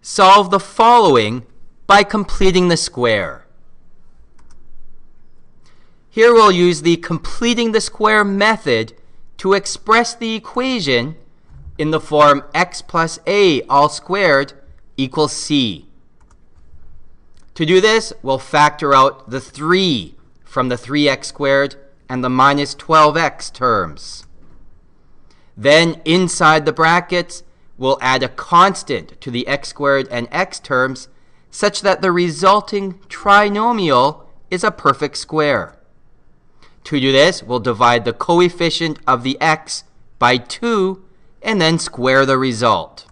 solve the following by completing the square. Here we'll use the completing the square method to express the equation in the form x plus a all squared equals c. To do this, we'll factor out the 3 from the 3x squared and the minus 12x terms. Then inside the brackets, we'll add a constant to the x squared and x terms such that the resulting trinomial is a perfect square. To do this, we'll divide the coefficient of the x by 2 and then square the result.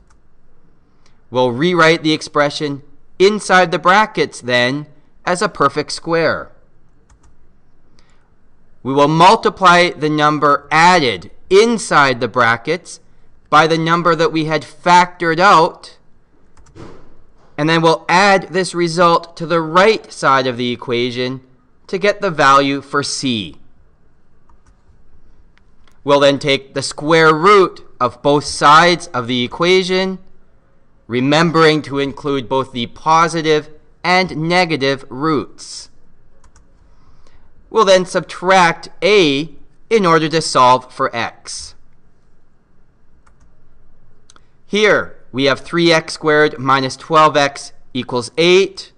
We'll rewrite the expression inside the brackets then as a perfect square. We will multiply the number added inside the brackets by the number that we had factored out, and then we'll add this result to the right side of the equation to get the value for c. We'll then take the square root of both sides of the equation, remembering to include both the positive and negative roots. We'll then subtract a in order to solve for x. Here we have 3x squared minus 12x equals 8.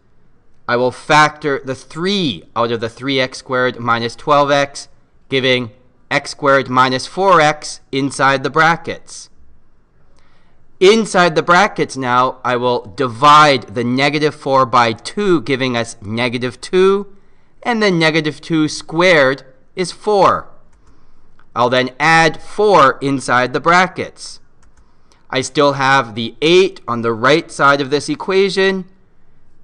I will factor the 3 out of the 3x squared minus 12x, giving x squared minus 4x inside the brackets. Inside the brackets now, I will divide the negative 4 by 2, giving us negative 2, and then negative 2 squared is 4. I'll then add 4 inside the brackets. I still have the 8 on the right side of this equation,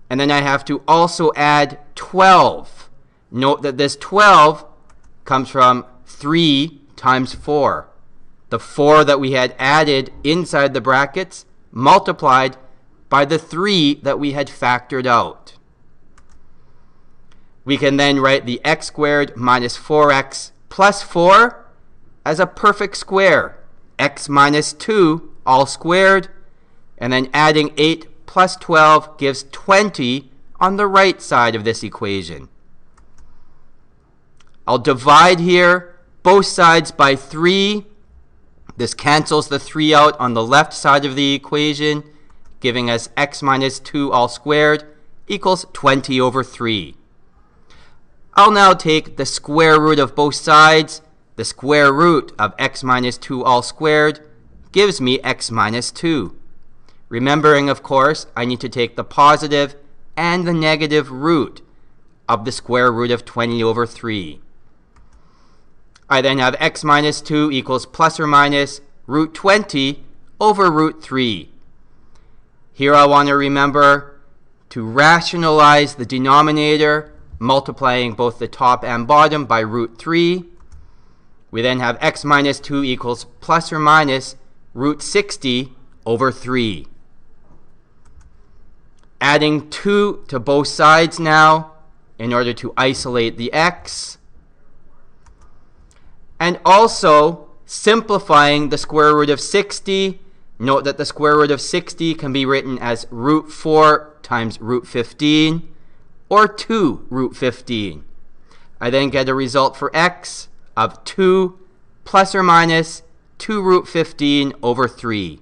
and then I have to also add 12. Note that this 12 comes from 3 times 4. The 4 that we had added inside the brackets multiplied by the 3 that we had factored out. We can then write the x squared minus 4x plus 4 as a perfect square, x minus 2 all squared, and then adding 8 plus 12 gives 20 on the right side of this equation. I'll divide here both sides by 3. This cancels the 3 out on the left side of the equation, giving us x minus 2 all squared equals 20 over 3. I'll now take the square root of both sides. The square root of x minus 2 all squared gives me x minus 2. Remembering, of course, I need to take the positive and the negative root of the square root of 20 over 3. I then have x minus 2 equals plus or minus root 20 over root 3. Here I want to remember to rationalize the denominator, multiplying both the top and bottom by root 3. We then have x minus 2 equals plus or minus root 60 over 3. Adding 2 to both sides now in order to isolate the x. And also simplifying the square root of 60. Note that the square root of 60 can be written as root 4 times root 15 or 2 root 15. I then get a result for x of 2 plus or minus 2 root 15 over 3.